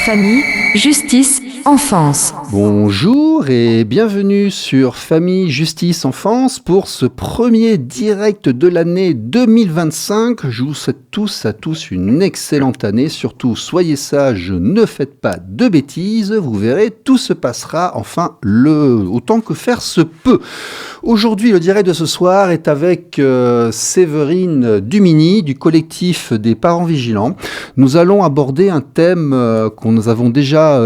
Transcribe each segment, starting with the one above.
Famille, justice, enfance. Bonjour et bienvenue sur Famille, Justice, Enfance pour ce premier direct de l'année 2025. Je vous souhaite tous une excellente année. Surtout, soyez sages, ne faites pas de bêtises. Vous verrez, tout se passera autant que faire se peut. Aujourd'hui, le direct de ce soir est avec Séverine Dumini du collectif des parents vigilants. Nous allons aborder un thème qu'on nous avons déjà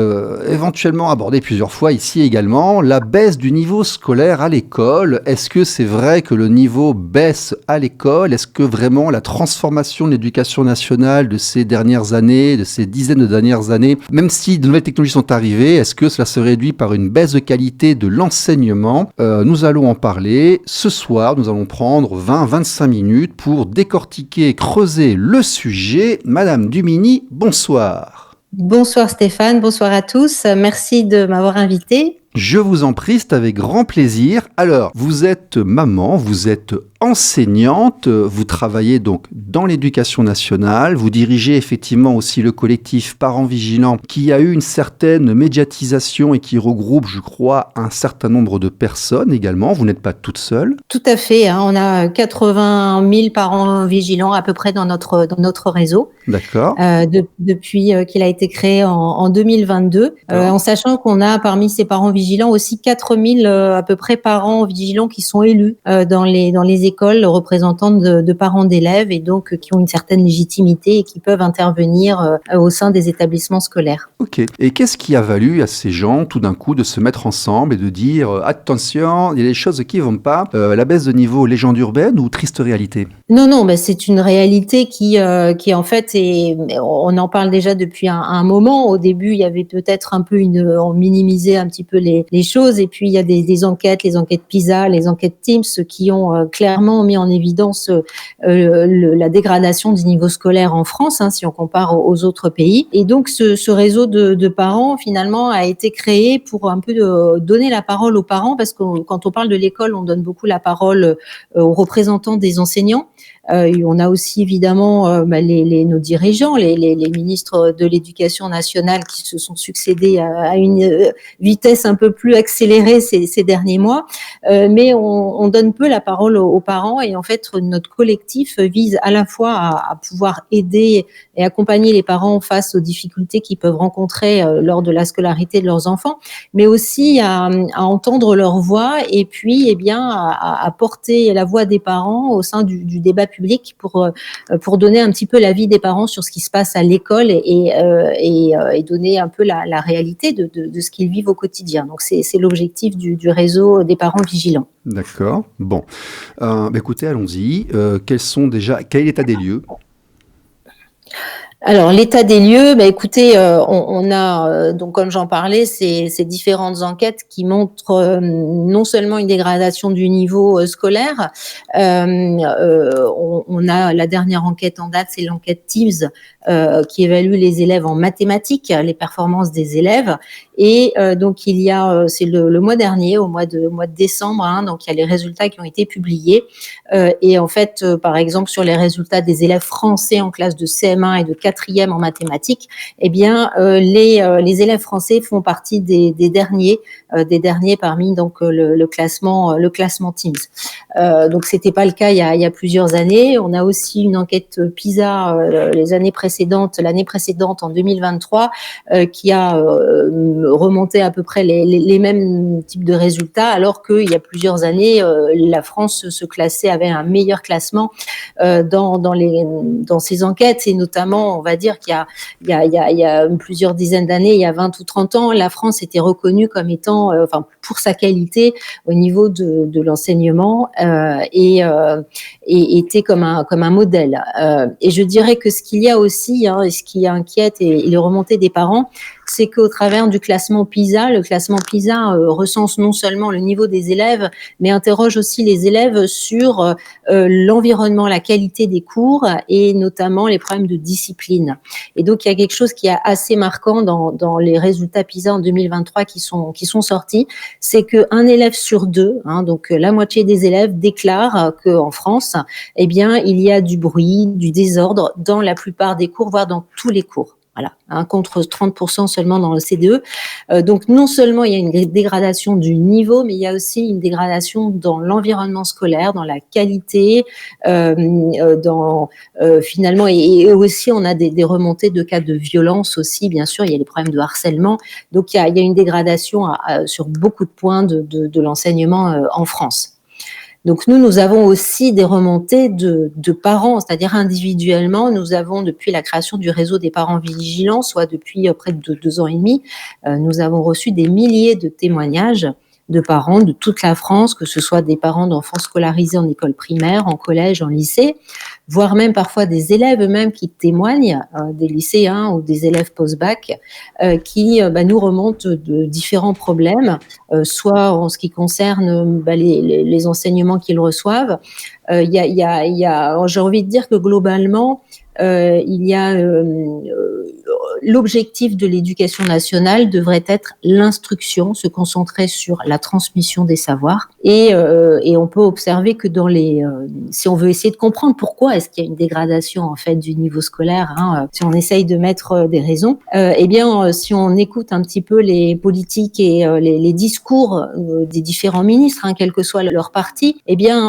éventuellement abordé plusieurs fois ici également, la baisse du niveau scolaire à l'école. Est-ce que c'est vrai que le niveau baisse à l'école? Est-ce que vraiment la transformation de l'éducation nationale de ces dernières années, de ces dizaines de dernières années, même si de nouvelles technologies sont arrivées, est-ce que cela se réduit par une baisse de qualité de l'enseignement? Nous allons en parler. Ce soir, nous allons prendre 20-25 minutes pour décortiquer, creuser le sujet. Madame Dumini, bonsoir. Bonsoir Stéphane, bonsoir à tous. Merci de m'avoir invité. Je vous en prie, c'est avec grand plaisir. Alors, vous êtes maman, vous êtes enseignante, vous travaillez donc dans l'éducation nationale, vous dirigez effectivement aussi le collectif Parents Vigilants qui a eu une certaine médiatisation et qui regroupe, je crois, un certain nombre de personnes également. Vous n'êtes pas toute seule. Tout à fait, on a 80 000 parents vigilants à peu près dans notre réseau. D'accord. Depuis qu'il a été créé en 2022, en sachant qu'on a parmi ces parents vigilants aussi 4 000 à peu près parents vigilants qui sont élus dans les écoles, représentants de parents d'élèves et donc qui ont une certaine légitimité et qui peuvent intervenir au sein des établissements scolaires. Ok. Et qu'est-ce qui a valu à ces gens tout d'un coup de se mettre ensemble et de dire attention, il y a des choses qui vont pas, la baisse de niveau légende urbaine ou triste réalité? Non, c'est une réalité qui en fait on en parle déjà depuis un moment. Au début, il y avait peut-être un peu on minimisait un petit peu les choses et puis il y a les enquêtes PISA, les enquêtes Teams qui ont clairement mis en évidence la dégradation du niveau scolaire en France, si on compare aux autres pays. Et donc ce réseau de parents finalement a été créé pour un peu donner la parole aux parents, parce que quand on parle de l'école, on donne beaucoup la parole aux représentants des enseignants. On a aussi évidemment nos dirigeants, les ministres de l'Éducation nationale qui se sont succédés à une vitesse un peu plus accélérée ces derniers mois. Mais on donne peu la parole aux parents et en fait notre collectif vise à la fois à pouvoir aider et accompagner les parents face aux difficultés qu'ils peuvent rencontrer lors de la scolarité de leurs enfants, mais aussi à entendre leur voix et puis à porter la voix des parents au sein du débat public pour donner un petit peu l'avis des parents sur ce qui se passe à l'école et donner un peu la réalité de ce qu'ils vivent au quotidien. Donc c'est l'objectif du réseau des parents vigilants. D'accord. Bon. Écoutez, allons-y. Quel est l'état des lieux? Alors l'état des lieux, écoutez, on a donc comme j'en parlais, ces différentes enquêtes qui montrent non seulement une dégradation du niveau scolaire. On a la dernière enquête en date, c'est l'enquête Teams qui évalue les élèves en mathématiques, les performances des élèves. Et donc il y a, c'est le mois dernier, au mois de décembre, donc il y a les résultats qui ont été publiés. Et en fait, par exemple, sur les résultats des élèves français en classe de CM1 et de 4e en mathématiques, les élèves français font partie des derniers parmi donc le classement Teams. Donc c'était pas le cas il y a plusieurs années. On a aussi une enquête PISA l'année précédente en 2023 qui a remonté à peu près les mêmes types de résultats, alors qu'il y a plusieurs années la France se classait, avait un meilleur classement dans ces enquêtes, et notamment on va dire qu'il y a plusieurs dizaines d'années, il y a 20 ou 30 ans, la France était reconnue comme étant pour sa qualité au niveau de l'enseignement et était comme un modèle. Et je dirais que ce qu'il y a aussi, et ce qui inquiète et les remontées des parents, c'est qu'au travers du classement PISA, le classement PISA recense non seulement le niveau des élèves, mais interroge aussi les élèves sur l'environnement, la qualité des cours et notamment les problèmes de discipline. Et donc, il y a quelque chose qui est assez marquant dans les résultats PISA en 2023 qui sont sortis, c'est qu'un élève sur deux, donc la moitié des élèves déclarent qu'en France, il y a du bruit, du désordre dans la plupart des cours, voire dans tous les cours. Voilà, contre 30% seulement dans le CDE. Donc non seulement il y a une dégradation du niveau, mais il y a aussi une dégradation dans l'environnement scolaire, dans la qualité, finalement, et aussi on a des remontées de cas de violence aussi, bien sûr, il y a les problèmes de harcèlement. Donc il y a une dégradation sur beaucoup de points de l'enseignement en France. Donc nous avons aussi des remontées de parents, c'est-à-dire individuellement, nous avons depuis la création du réseau des parents vigilants, soit depuis près de 2 ans et demi, nous avons reçu des milliers de témoignages de parents de toute la France, que ce soit des parents d'enfants scolarisés en école primaire, en collège, en lycée, voire même parfois des élèves eux-mêmes qui témoignent, des lycéens ou des élèves post-bac, qui nous remontent de différents problèmes, soit en ce qui concerne les enseignements qu'ils reçoivent. J'ai envie de dire que globalement, il y a l'objectif de l'éducation nationale devrait être l'instruction, se concentrer sur la transmission des savoirs. Et on peut observer que si on veut essayer de comprendre pourquoi est-ce qu'il y a une dégradation en fait du niveau scolaire, si on essaye de mettre des raisons, si on écoute un petit peu les politiques et les discours des différents ministres, quel que soit leur parti,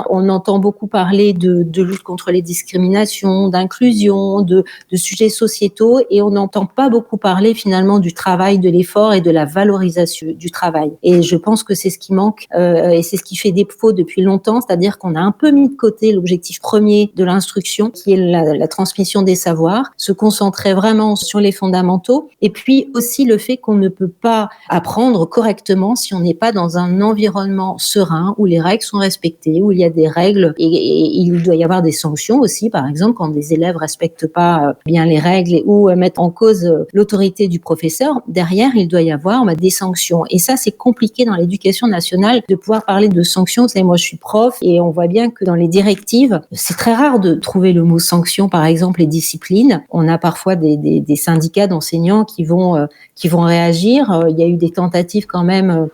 on entend beaucoup parler de lutte contre les discriminations, d'inclusion, de sujets sociétaux, et on n'entend pas beaucoup parler finalement du travail, de l'effort et de la valorisation du travail. Et je pense que c'est ce qui manque et c'est ce qui fait défaut depuis longtemps, c'est-à-dire qu'on a un peu mis de côté l'objectif premier de l'instruction, qui est la transmission des savoirs, se concentrer vraiment sur les fondamentaux, et puis aussi le fait qu'on ne peut pas apprendre correctement si on n'est pas dans un environnement serein, où les règles sont respectées, où il y a des règles, et il doit y avoir des sanctions aussi, par exemple, quand des élèves respectent pas bien les règles ou mettent en cause l'autorité du professeur. Derrière, il doit y avoir des sanctions. Et ça, c'est compliqué dans l'éducation nationale de pouvoir parler de sanctions. Vous savez, moi, je suis prof et on voit bien que dans les directives, c'est très rare de trouver le mot sanction, par exemple, les disciplines. On a parfois des syndicats d'enseignants qui vont réagir. Il y a eu des tentatives quand même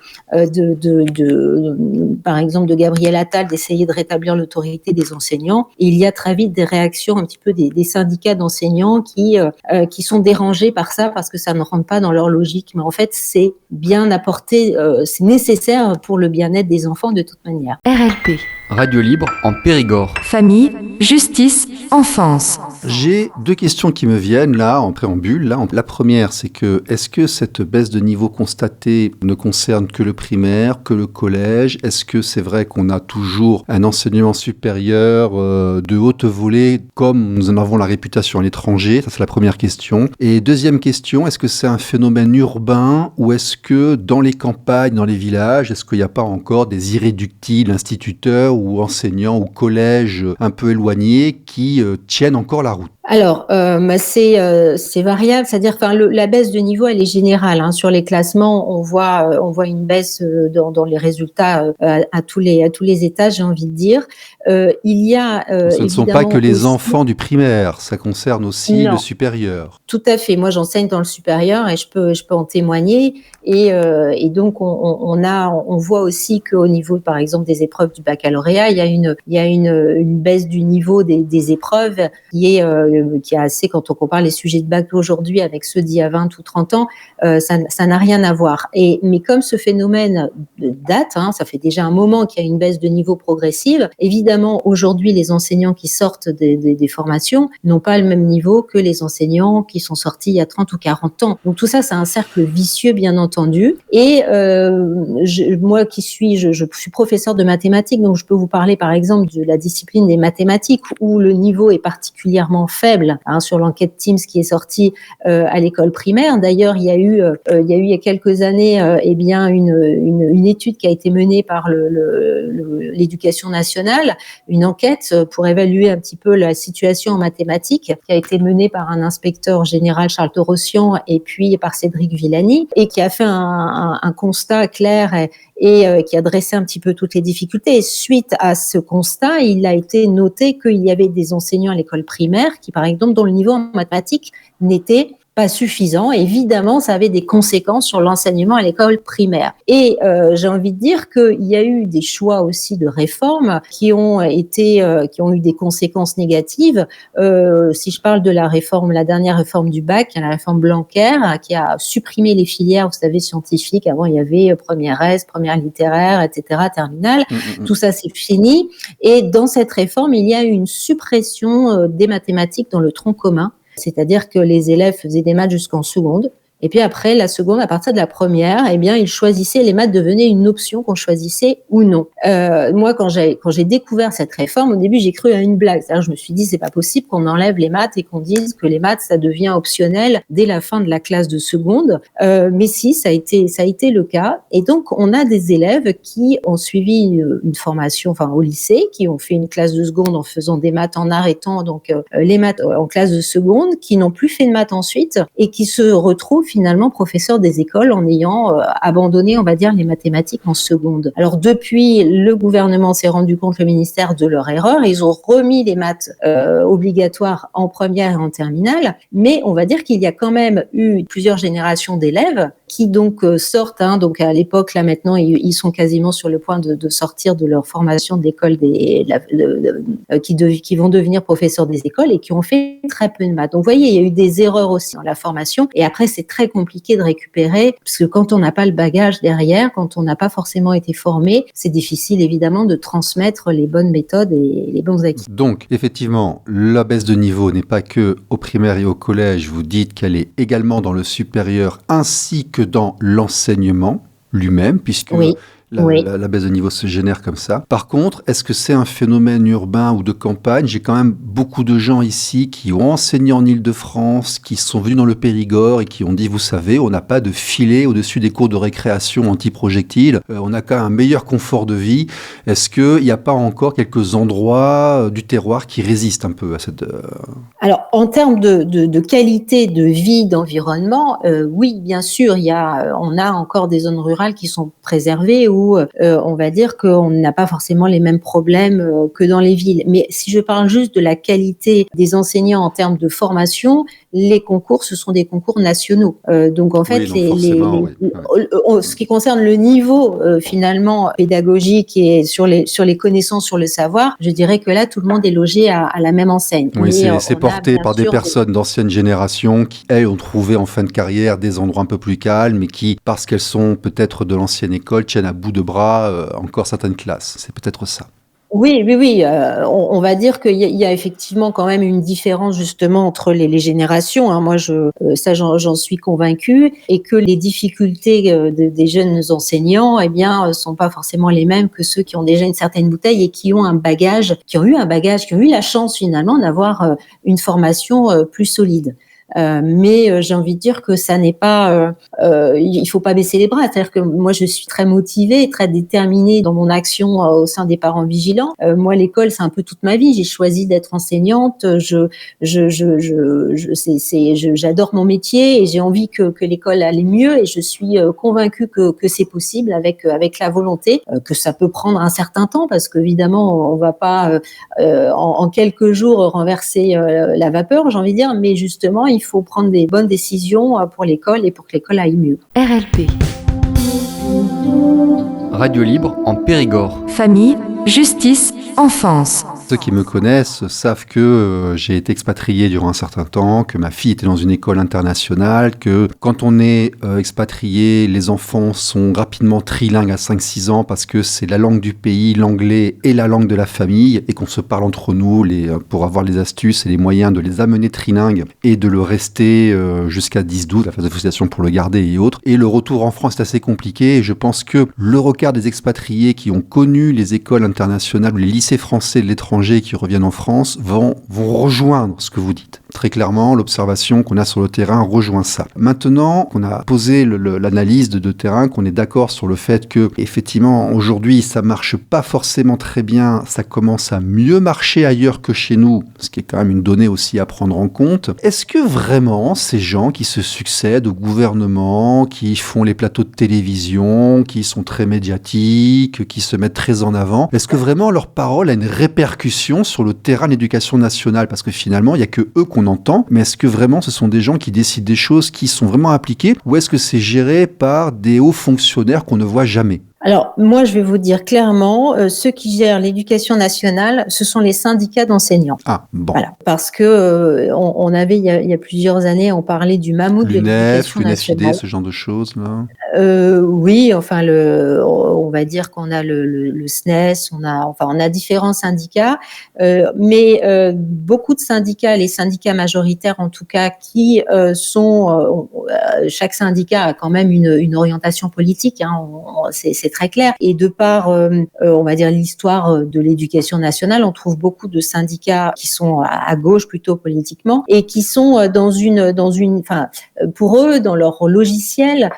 par exemple, de Gabriel Attal d'essayer de rétablir l'autorité des enseignants. Et il y a très vite des réactions un petit peu des syndicats d'enseignants qui sont dérangés par ça parce que ça ne rentre pas dans leur logique. Mais en fait, c'est bien apporté, c'est nécessaire pour le bien-être des enfants de toute manière. RLP. Radio Libre en Périgord. Famille, justice, enfance. J'ai 2 questions qui me viennent là, en préambule. La première, c'est que est-ce que cette baisse de niveau constatée ne concerne que le primaire, que le collège ? Est-ce que c'est vrai qu'on a toujours un enseignement supérieur de haute volée, comme nous en avons la réputation à l'étranger ? Ça, c'est la première question. Et deuxième question, est-ce que c'est un phénomène urbain ou est-ce que dans les campagnes, dans les villages, est-ce qu'il n'y a pas encore des irréductibles instituteurs ou enseignants ou collèges un peu éloignés qui tiennent encore la route? Alors, c'est variable, c'est-à-dire que la baisse de niveau, elle est générale. Sur les classements, on voit une baisse dans les résultats à tous les étages, j'ai envie de dire. Il y a Ce ne sont pas que les aussi enfants du primaire, ça concerne aussi Non. le supérieur. Tout à fait. Moi, j'enseigne dans le supérieur et je peux en témoigner. Et donc, on voit aussi qu'au niveau, par exemple, des épreuves du baccalauréat, il y a une baisse du niveau des épreuves qui est assez, quand on compare les sujets de bac d'aujourd'hui avec ceux d'il y a 20 ou 30 ans, ça n'a rien à voir. Mais comme ce phénomène date, ça fait déjà un moment qu'il y a une baisse de niveau progressive, évidemment, aujourd'hui, les enseignants qui sortent des formations n'ont pas le même niveau que les enseignants qui sont sortis il y a 30 ou 40 ans. Donc tout ça, c'est un cercle vicieux, bien entendu. Et moi je suis professeur de mathématiques, donc je peux vous parler par exemple de la discipline des mathématiques où le niveau est particulièrement faible, sur l'enquête Teams qui est sortie à l'école primaire. D'ailleurs, il y a eu il y a quelques années une étude qui a été menée par l'éducation nationale, une enquête pour évaluer un petit peu la situation en mathématiques qui a été menée par un inspecteur général Charles Torossian et puis par Cédric Villani et qui a fait un constat clair et qui a dressé un petit peu toutes les difficultés. Et suite à ce constat, il a été noté qu'il y avait des enseignants à l'école primaire qui, par exemple, dont le niveau en mathématiques n'était pas suffisant. Évidemment, ça avait des conséquences sur l'enseignement à l'école primaire. Et j'ai envie de dire qu'il y a eu des choix aussi de réformes qui ont eu des conséquences négatives. Si je parle de la dernière réforme du bac, la réforme Blanquer, qui a supprimé les filières, vous savez, scientifiques. Avant, il y avait première S, première littéraire, etc., terminale. Tout ça, c'est fini. Et dans cette réforme, il y a eu une suppression des mathématiques dans le tronc commun. C'est-à-dire que les élèves faisaient des maths jusqu'en seconde. Et puis après, la seconde, à partir de la première, eh bien, ils choisissaient, les maths devenaient une option qu'on choisissait ou non. Moi, quand j'ai découvert cette réforme, au début, j'ai cru à une blague. C'est-à-dire, je me suis dit, c'est pas possible qu'on enlève les maths et qu'on dise que les maths, ça devient optionnel dès la fin de la classe de seconde. Mais si, ça a été le cas. Et donc, on a des élèves qui ont suivi une formation, au lycée, qui ont fait une classe de seconde en faisant des maths en arrêtant, donc, les maths en classe de seconde, qui n'ont plus fait de maths ensuite et qui se retrouvent finalement professeurs des écoles en ayant abandonné, on va dire, les mathématiques en seconde. Alors depuis, le gouvernement s'est rendu compte, le ministère, de leur erreur. Ils ont remis les maths obligatoires en première et en terminale, mais on va dire qu'il y a quand même eu plusieurs générations d'élèves qui donc sortent, donc à l'époque, là maintenant, ils sont quasiment sur le point de sortir de leur formation d'école qui vont devenir professeurs des écoles et qui ont fait très peu de maths. Donc vous voyez, il y a eu des erreurs aussi dans la formation et après c'est très compliqué de récupérer parce que quand on n'a pas le bagage derrière, quand on n'a pas forcément été formé, c'est difficile évidemment de transmettre les bonnes méthodes et les bons acquis. Donc effectivement, la baisse de niveau n'est pas que au primaire et au collège, vous dites qu'elle est également dans le supérieur ainsi que dans l'enseignement lui-même, puisque oui. La baisse de niveau se génère comme ça. Par contre, est-ce que c'est un phénomène urbain ou de campagne ? J'ai quand même beaucoup de gens ici qui ont enseigné en Île-de-France, qui sont venus dans le Périgord et qui ont dit, vous savez, on n'a pas de filet au-dessus des cours de récréation anti-projectiles, on a quand même un meilleur confort de vie. Est-ce qu'il n'y a pas encore quelques endroits du terroir qui résistent un peu à cette... Alors, en termes de qualité de vie, d'environnement, oui, bien sûr, on a encore des zones rurales qui sont préservées où on va dire qu'on n'a pas forcément les mêmes problèmes que dans les villes. Mais si je parle juste de la qualité des enseignants en termes de formation, les concours, ce sont des concours nationaux. Donc en fait, ce qui concerne le niveau finalement pédagogique et sur les connaissances, sur le savoir, je dirais que là, tout le monde est logé à la même enseigne. Oui, c'est porté par des personnes d'ancienne génération qui, elles, ont trouvé en fin de carrière des endroits un peu plus calmes et qui, parce qu'elles sont peut-être de l'ancienne école, tiennent à bout de bras encore certaines classes. C'est peut-être ça. Oui. On va dire qu'il y a effectivement quand même une différence justement entre les générations. Moi, j'en suis convaincue, et que les difficultés des jeunes enseignants, sont pas forcément les mêmes que ceux qui ont déjà une certaine bouteille et qui ont un bagage, qui ont eu la chance finalement d'avoir une formation plus solide. Mais j'ai envie de dire que ça n'est pas, il faut pas baisser les bras. C'est-à-dire que moi, je suis très motivée, très déterminée dans mon action au sein des parents vigilants. Moi, l'école, c'est un peu toute ma vie. J'ai choisi d'être enseignante. J'adore mon métier et j'ai envie que l'école aille mieux. Et je suis convaincue que c'est possible avec la volonté, que ça peut prendre un certain temps parce qu'évidemment, on va pas en quelques jours renverser la vapeur, j'ai envie de dire, mais justement, il faut prendre des bonnes décisions pour l'école et pour que l'école aille mieux. RLP. Radio libre en Périgord. Famille, justice, enfance. Ceux qui me connaissent savent que j'ai été expatrié durant un certain temps, que ma fille était dans une école internationale, que quand on est expatrié, les enfants sont rapidement trilingues à 5-6 ans parce que c'est la langue du pays, l'anglais et la langue de la famille, et qu'on se parle entre nous pour avoir les astuces et les moyens de les amener trilingues et de le rester jusqu'à 10-12, la phase de fixation pour le garder et autres. Et le retour en France est assez compliqué, et je pense que le regard des expatriés qui ont connu les écoles internationales ou les lycées français de l'étranger qui reviennent en France vont rejoindre ce que vous dites. Très clairement, l'observation qu'on a sur le terrain rejoint ça. Maintenant qu'on a posé l'analyse de terrain, qu'on est d'accord sur le fait que, effectivement, aujourd'hui, ça marche pas forcément très bien, ça commence à mieux marcher ailleurs que chez nous, ce qui est quand même une donnée aussi à prendre en compte. Est-ce que vraiment ces gens qui se succèdent au gouvernement, qui font les plateaux de télévision, qui sont très médiatiques, qui se mettent très en avant, est-ce que vraiment leur parole a une répercussion sur le terrain de l'éducation nationale? Parce que finalement, il n'y a que eux qu'on qu'on entend, mais est-ce que vraiment ce sont des gens qui décident des choses qui sont vraiment appliquées, ou est-ce que c'est géré par des hauts fonctionnaires qu'on ne voit jamais? Alors, moi, je vais vous dire clairement, ceux qui gèrent l'éducation nationale, ce sont les syndicats d'enseignants. Ah, bon. Voilà, parce que on avait, il y a plusieurs années, on parlait du mammouth de l'éducation L'UNEF-ID, nationale. ce genre de choses, là. Oui, enfin, on va dire qu'on a le SNES, on a différents syndicats, mais beaucoup de syndicats, les syndicats majoritaires en tout cas, qui chaque syndicat a quand même une orientation politique, hein, c'est très clair. Et de par, on va dire, l'histoire de l'éducation nationale, on trouve beaucoup de syndicats qui sont à gauche plutôt politiquement et qui sont pour eux, dans leur logiciel,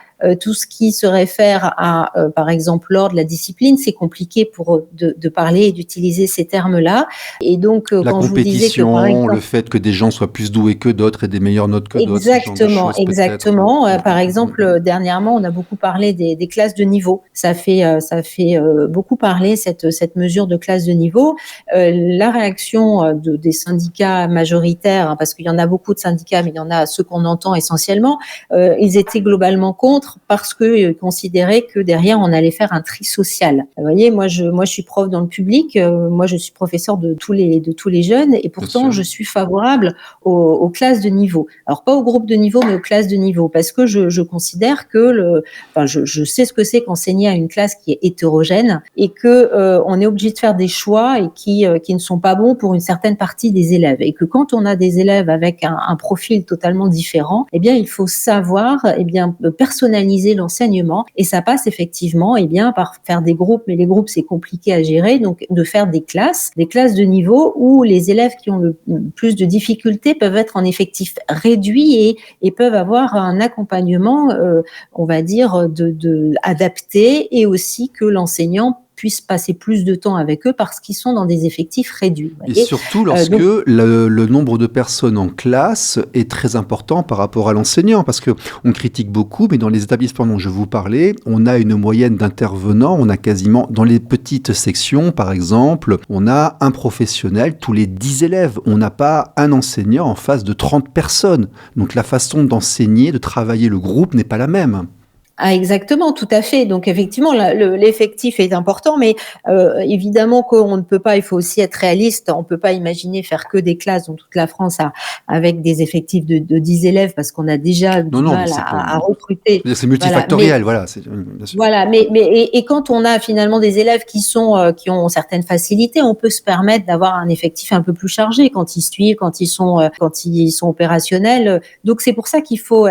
tout ce qui se réfère à, par exemple, l'ordre, la discipline, c'est compliqué pour eux de parler et d'utiliser ces termes-là. Et donc, La quand je vous disais que, par compétition, exemple, le fait que des gens soient plus doués que d'autres et des meilleures notes que d'autres, ce genre de choses, peut-être. Exactement. Par exemple, dernièrement, on a beaucoup parlé des classes de niveau. Ça fait beaucoup parler cette mesure de classe de niveau. La réaction des syndicats majoritaires, hein, parce qu'il y en a beaucoup de syndicats, mais il y en a ceux qu'on entend essentiellement, ils étaient globalement contre parce que considéraient que derrière on allait faire un tri social. Vous voyez, moi je suis prof dans le public, moi je suis professeur de tous les jeunes et pourtant je suis favorable aux classes de niveau. Alors pas aux groupes de niveau mais aux classes de niveau parce que je considère que je sais ce que c'est qu'enseigner à une classe qui est hétérogène et que on est obligé de faire des choix et qui ne sont pas bons pour une certaine partie des élèves et que quand on a des élèves avec un profil totalement différent, eh bien il faut savoir personnaliser l'enseignement et ça passe effectivement par faire des groupes, mais les groupes c'est compliqué à gérer, donc de faire des classes de niveau où les élèves qui ont le plus de difficultés peuvent être en effectif réduit et peuvent avoir un accompagnement, on va dire, adapté et aussi que l'enseignant puisse passer plus de temps avec eux parce qu'ils sont dans des effectifs réduits. Et surtout lorsque le nombre de personnes en classe est très important par rapport à l'enseignant, parce que on critique beaucoup, mais dans les établissements dont je vous parlais, on a une moyenne d'intervenants, on a quasiment, dans les petites sections par exemple, on a un professionnel tous les 10 élèves, on n'a pas un enseignant en face de 30 personnes. Donc la façon d'enseigner, de travailler le groupe n'est pas la même. Ah, exactement, tout à fait. Donc effectivement, l'effectif est important, mais évidemment qu'on ne peut pas. Il faut aussi être réaliste. On peut pas imaginer faire que des classes dans toute la France avec des effectifs de 10 élèves parce qu'on a déjà du mal à recruter. C'est multifactoriel, voilà. Bien sûr. Voilà, mais quand on a finalement des élèves qui ont certaines facilités, on peut se permettre d'avoir un effectif un peu plus chargé quand ils suivent, quand ils sont opérationnels. Donc c'est pour ça qu'il faut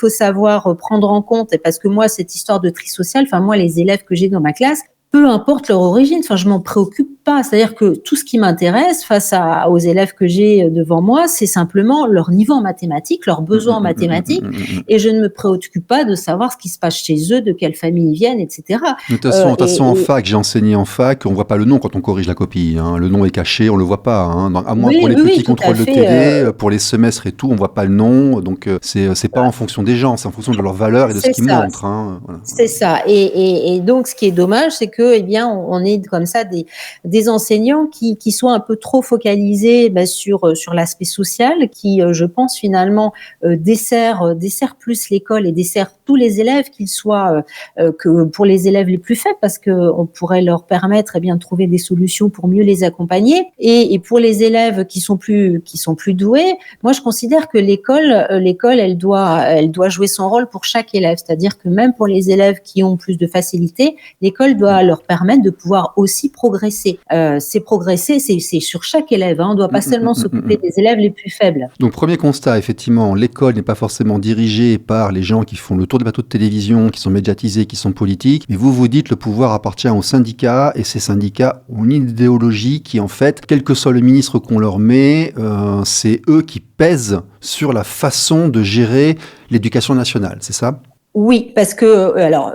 savoir prendre en compte, parce que moi, cette histoire de tri social, moi, les élèves que j'ai dans ma classe, peu importe leur origine, je m'en préoccupe pas. C'est-à-dire que tout ce qui m'intéresse face aux élèves que j'ai devant moi, c'est simplement leur niveau en mathématiques, leurs besoins en mathématiques, et je ne me préoccupe pas de savoir ce qui se passe chez eux, de quelle famille ils viennent, etc. De toute façon, en fac, j'ai enseigné en fac, on voit pas le nom quand on corrige la copie. Hein. Le nom est caché, on le voit pas. Hein. À moins pour les petits contrôles de télé, pour les semestres et tout, on voit pas le nom. Donc c'est pas en fonction des gens, c'est en fonction de leurs valeurs et de ce qu'ils montrent. Hein. Voilà. C'est ça. Et donc, ce qui est dommage, c'est que on est comme ça des enseignants qui sont un peu trop focalisés sur l'aspect social, qui je pense finalement dessert plus l'école et dessert tous les élèves, qu'ils soient que pour les élèves les plus faibles, parce que on pourrait leur permettre de trouver des solutions pour mieux les accompagner, et pour les élèves qui sont plus doués, moi je considère que l'école elle doit jouer son rôle pour chaque élève, c'est-à-dire que même pour les élèves qui ont plus de facilité, l'école doit leur permettre de pouvoir aussi progresser. C'est sur chaque élève. Hein. On ne doit pas seulement s'occuper des élèves les plus faibles. Donc, premier constat, effectivement, l'école n'est pas forcément dirigée par les gens qui font le tour des plateaux de télévision, qui sont médiatisés, qui sont politiques. Mais vous dites le pouvoir appartient aux syndicats, et ces syndicats ont une idéologie qui, en fait, quel que soit le ministre qu'on leur met, c'est eux qui pèsent sur la façon de gérer l'éducation nationale, c'est ça ? Oui, parce que, alors,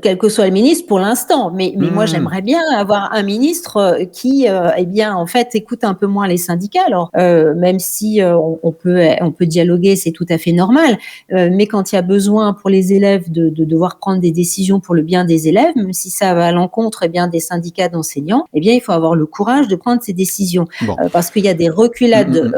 quel que soit le ministre pour l'instant, mais moi j'aimerais bien avoir un ministre qui, eh bien, en fait, écoute un peu moins les syndicats. Alors, même si on peut dialoguer, c'est tout à fait normal, mais quand il y a besoin pour les élèves de devoir prendre des décisions pour le bien des élèves, même si ça va à l'encontre, eh bien, des syndicats d'enseignants, eh bien, il faut avoir le courage de prendre ces décisions, Bon. parce qu'il y a des reculades,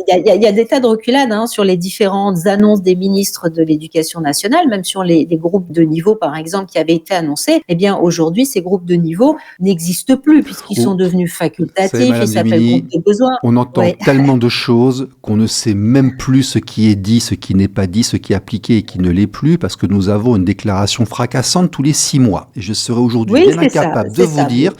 il y a des tas de reculades sur les différentes annonces des ministres de l'Éducation nationale, même sur les groupes de niveau, par exemple, qui avaient été annoncés. Eh bien, aujourd'hui, ces groupes de niveau n'existent plus puisqu'ils sont devenus facultatifs, Madame ils s'appellent Demini, groupes de besoin. on entend Ouais. tellement de choses qu'on ne sait même plus ce qui est dit, ce qui n'est pas dit, ce qui est appliqué et qui ne l'est plus, parce que nous avons une déclaration fracassante tous les 6 mois. Et je serais aujourd'hui Oui, bien c'est ça, incapable de c'est vous ça. dire,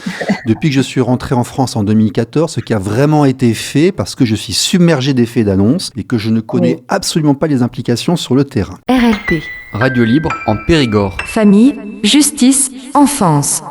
depuis que je suis rentré en France en 2014, ce qui a vraiment été fait, parce que je suis submergé d'effets d'annonce et que je ne connais Oui. absolument pas les implications sur le terrain. RLP. Radio libre en Périgord. Famille, justice, enfance.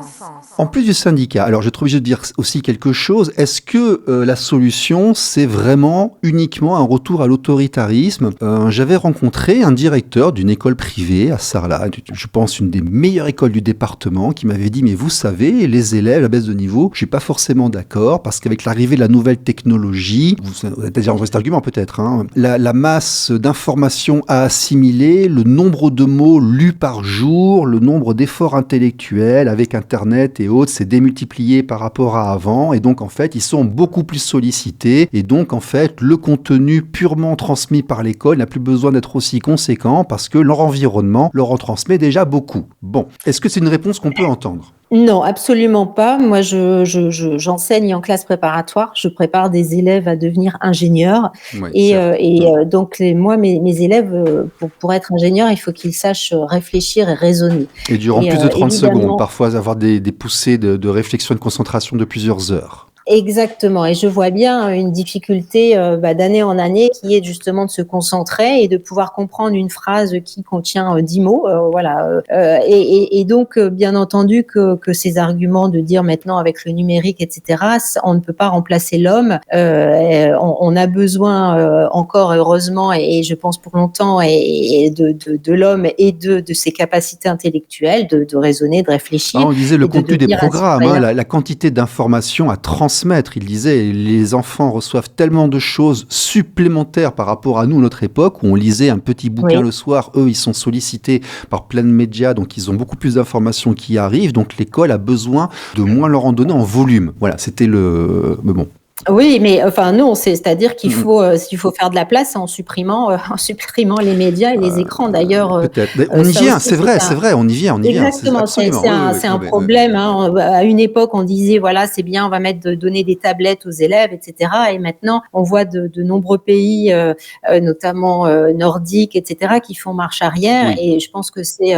En plus du syndicat, alors je trouve obligé de dire aussi quelque chose. Est-ce que la solution, c'est vraiment uniquement un retour à l'autoritarisme? J'avais rencontré un directeur d'une école privée à Sarlat, je pense une des meilleures écoles du département, qui m'avait dit, mais vous savez, les élèves, la baisse de niveau, je suis pas forcément d'accord, parce qu'avec l'arrivée de la nouvelle technologie, vous avez déjà entendu cet argument peut-être, la masse d'informations à assimiler, le nombre de mots lus par jour, le nombre d'efforts intellectuels avec Internet et autres, c'est démultiplié par rapport à avant, et donc en fait ils sont beaucoup plus sollicités, et donc en fait le contenu purement transmis par l'école n'a plus besoin d'être aussi conséquent parce que leur environnement leur en transmet déjà beaucoup. Bon, est-ce que c'est une réponse qu'on peut entendre ? Non, absolument pas. Moi, j'enseigne en classe préparatoire. Je prépare des élèves à devenir ingénieurs. Ouais, Donc, mes élèves, pour être ingénieurs, il faut qu'ils sachent réfléchir et raisonner. Et durant plus de 30 évidemment, secondes, parfois avoir des poussées de réflexion et de concentration de plusieurs heures. Exactement, et je vois bien une difficulté d'année en année qui est justement de se concentrer et de pouvoir comprendre une phrase qui contient 10 mots, et donc bien entendu que ces arguments de dire maintenant avec le numérique, etc., on ne peut pas remplacer l'homme. On a besoin encore heureusement et je pense pour longtemps et de l'homme et de ses capacités intellectuelles de raisonner, de réfléchir. On disait le et de contenu des devenir un programmes, citoyen. la quantité d'informations à transmettre. Il disait, les enfants reçoivent tellement de choses supplémentaires par rapport à nous, notre époque, où on lisait un petit bouquin le soir. Eux, ils sont sollicités par plein de médias, donc ils ont beaucoup plus d'informations qui arrivent. Donc l'école a besoin de moins leur en donner en volume. Voilà, c'était le... Mais bon. Oui, mais enfin non, c'est-à-dire qu'il faut faire de la place en supprimant les médias et les écrans. D'ailleurs, peut-être. On y vient, c'est vrai, on y vient. Exactement, c'est un problème. À une époque, on disait voilà, c'est bien, on va donner des tablettes aux élèves, etc. Et maintenant, on voit de nombreux pays, notamment nordiques, etc., qui font marche arrière. Et je pense que c'est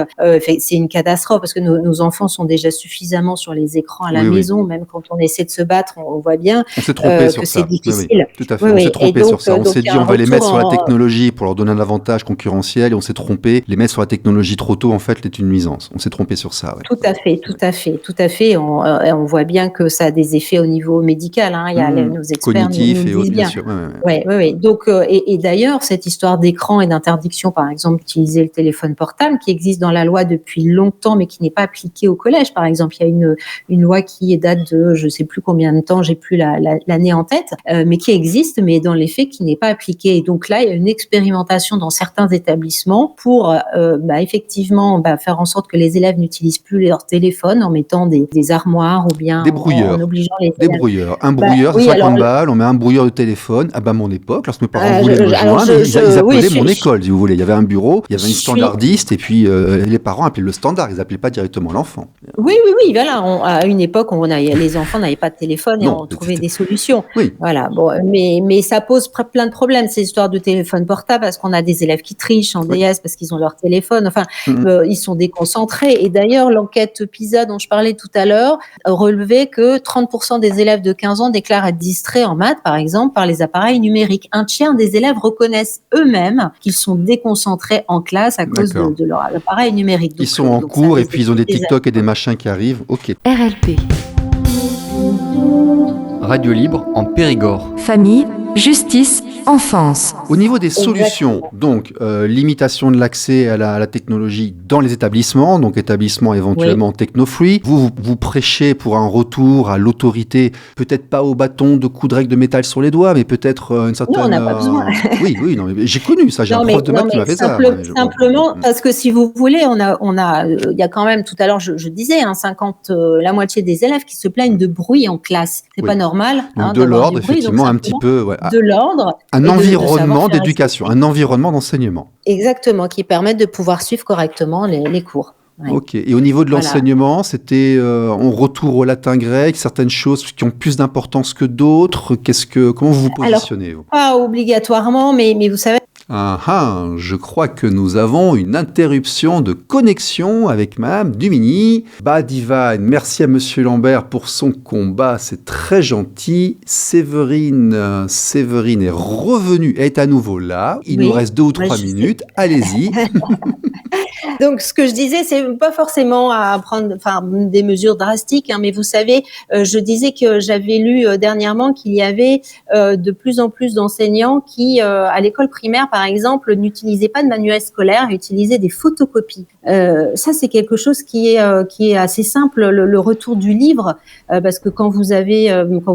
une catastrophe parce que nos enfants sont déjà suffisamment sur les écrans à la maison. Même quand on essaie de se battre, on voit bien. On s'est trompé sur ça. C'est difficile. Tout à fait. On s'est trompé sur ça. On s'est dit on va les mettre sur la technologie pour leur donner un avantage concurrentiel et on s'est trompé. Les mettre sur la technologie trop tôt, en fait, c'est une nuisance. On s'est trompé sur ça. Tout à fait. On voit bien que ça a des effets au niveau médical. Il y a nos experts cognitifs et autres, bien sûr. Oui. Donc, et d'ailleurs, cette histoire d'écran et d'interdiction, par exemple, d'utiliser le téléphone portable, qui existe dans la loi depuis longtemps, mais qui n'est pas appliquée au collège, par exemple. Il y a une loi qui date de, je sais plus combien de temps, j'ai plus l'année en tête, mais qui existe, mais dans les faits, qui n'est pas appliquée. Et donc là, il y a une expérimentation dans certains établissements pour effectivement faire en sorte que les élèves n'utilisent plus leur téléphone en mettant des armoires ou bien des brouilleurs. En obligeant les élèves. Des brouilleurs. Un brouilleur, c'est 50 balles, on met un brouilleur de téléphone. À mon époque, lorsque mes parents voulaient me joindre, ils appelaient mon école, si vous voulez. Il y avait un bureau, il y avait une standardiste, et puis les parents appelaient le standard, ils n'appelaient pas directement l'enfant. Oui, voilà. À une époque, les enfants n'avaient pas de téléphone et on trouvait des solutions. Oui. Voilà. Bon, mais ça pose plein de problèmes, ces histoires de téléphone portable, parce qu'on a des élèves qui trichent en DS parce qu'ils ont leur téléphone. Enfin, ils sont déconcentrés. Et d'ailleurs, l'enquête PISA dont je parlais tout à l'heure relevait que 30% des élèves de 15 ans déclarent être distraits en maths, par exemple, par les appareils numériques. Un tiers des élèves reconnaissent eux-mêmes qu'ils sont déconcentrés en classe à cause de leur appareil numérique. Ils sont en cours et puis ils ont des TikTok et des machins qui arrivent. Ok. RLP. Radio libre en Périgord. Famille, justice, enfance. Au niveau des solutions, donc limitation de l'accès à la technologie dans les établissements, donc établissements éventuellement techno-free. Vous prêchez pour un retour à l'autorité, peut-être pas au bâton de coups de règle de métal sur les doigts, mais peut-être une certaine... Non, on n'a pas besoin. Oui, non, mais j'ai connu ça, j'ai un prof de maths qui m'a fait ça. Simplement, parce que si vous voulez, il y a quand même, tout à l'heure, je disais, 50, la moitié des élèves qui se plaignent de bruit en classe. C'est pas normal. Donc de l'ordre, effectivement, un petit peu. De l'ordre. Un environnement d'éducation, un environnement d'enseignement. Exactement, qui permettent de pouvoir suivre correctement les cours. Ouais. Ok. Et au niveau de l'enseignement, c'était on retour au latin grec, certaines choses qui ont plus d'importance que d'autres. Comment vous vous positionnez? Alors, pas obligatoirement, mais vous savez. Je crois que nous avons une interruption de connexion avec Madame Dumini. Divine, merci à Monsieur Lambert pour son combat, c'est très gentil. Séverine est revenue, est à nouveau là. Il nous reste 2 ou 3 minutes, allez-y. Donc, ce que je disais, c'est pas forcément à prendre, des mesures drastiques, mais vous savez, je disais que j'avais lu dernièrement qu'il y avait de plus en plus d'enseignants qui, à l'école primaire, par exemple, n'utilisaient pas de manuel scolaire, utilisaient des photocopies. Ça, c'est quelque chose qui est assez simple, le retour du livre, parce que quand vous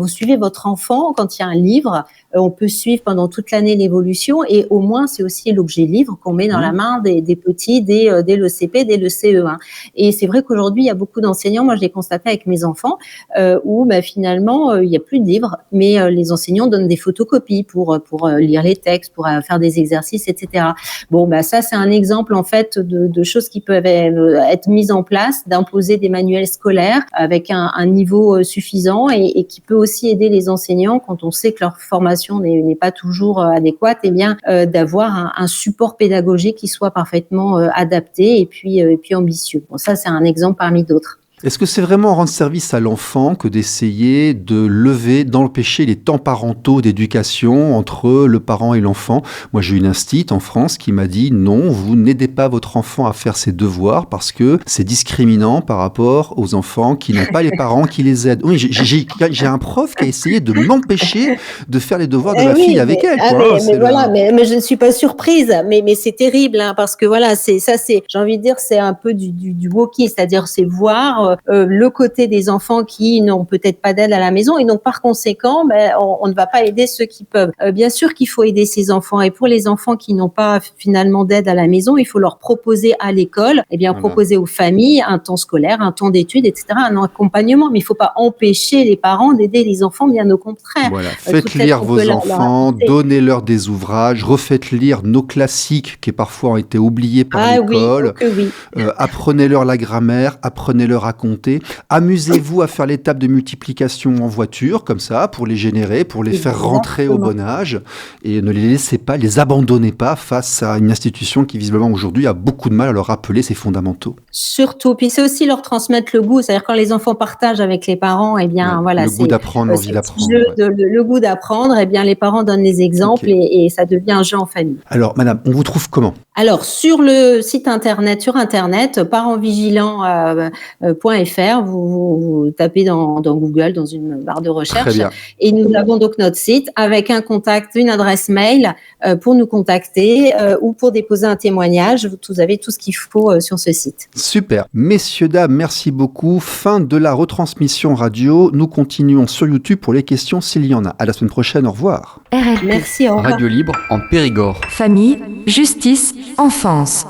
suivez votre enfant, quand il y a un livre, on peut suivre pendant toute l'année l'évolution, et au moins, c'est aussi l'objet livre qu'on met dans la main des petits, dès le CP, dès le CE1. Et c'est vrai qu'aujourd'hui, il y a beaucoup d'enseignants, moi je l'ai constaté avec mes enfants, où finalement, il n'y a plus de livres, mais les enseignants donnent des photocopies pour lire les textes, pour faire des exercices, etc. Ça, c'est un exemple en fait de choses qui peuvent être mises en place, d'imposer des manuels scolaires avec un niveau suffisant et qui peut aussi aider les enseignants quand on sait que leur formation n'est pas toujours adéquate, d'avoir un support pédagogique qui soit parfaitement adapté et puis ambitieux. Ça, c'est un exemple parmi d'autres. Est-ce que c'est vraiment rendre service à l'enfant que d'essayer de lever, d'empêcher les temps parentaux d'éducation entre le parent et l'enfant? Moi, j'ai une instite en France qui m'a dit non, vous n'aidez pas votre enfant à faire ses devoirs parce que c'est discriminant par rapport aux enfants qui n'ont pas les parents qui les aident. Oui, j'ai un prof qui a essayé de m'empêcher de faire les devoirs de ma fille avec elle. Mais je ne suis pas surprise, mais c'est terrible, parce que j'ai envie de dire, c'est un peu du wokisme, c'est-à-dire c'est voir le côté des enfants qui n'ont peut-être pas d'aide à la maison, et donc par conséquent, on ne va pas aider ceux qui peuvent. Bien sûr qu'il faut aider ces enfants, et pour les enfants qui n'ont pas finalement d'aide à la maison, il faut leur proposer à l'école, proposer aux familles un temps scolaire, un temps d'études, etc., un accompagnement, mais il ne faut pas empêcher les parents d'aider les enfants, bien au contraire. Voilà. Faites lire vos enfants, donnez-leur des ouvrages, refaites lire nos classiques qui parfois ont été oubliés par l'école. Apprenez-leur la grammaire, apprenez-leur à compter. Amusez-vous à faire l'étape de multiplication en voiture, comme ça, pour les générer, pour les faire rentrer au bon âge. Et ne les laissez pas, les abandonnez pas face à une institution qui, visiblement, aujourd'hui, a beaucoup de mal à leur rappeler ses fondamentaux. Surtout. Puis c'est aussi leur transmettre le goût. C'est-à-dire quand les enfants partagent avec les parents, le goût d'apprendre, l'envie d'apprendre. Le goût d'apprendre, les parents donnent les exemples et ça devient un jeu en famille. Alors, madame, on vous trouve comment? Alors, sur le site internet, parentsvigilants.fr, vous tapez dans Google, dans une barre de recherche. Et nous avons donc notre site avec un contact, une adresse mail pour nous contacter ou pour déposer un témoignage. Vous avez tout ce qu'il faut sur ce site. Super. Messieurs, dames, merci beaucoup. Fin de la retransmission radio. Nous continuons sur YouTube pour les questions s'il y en a. À la semaine prochaine. Au revoir. RLP. Merci, au revoir. Radio libre en Périgord. Famille, justice, enfance.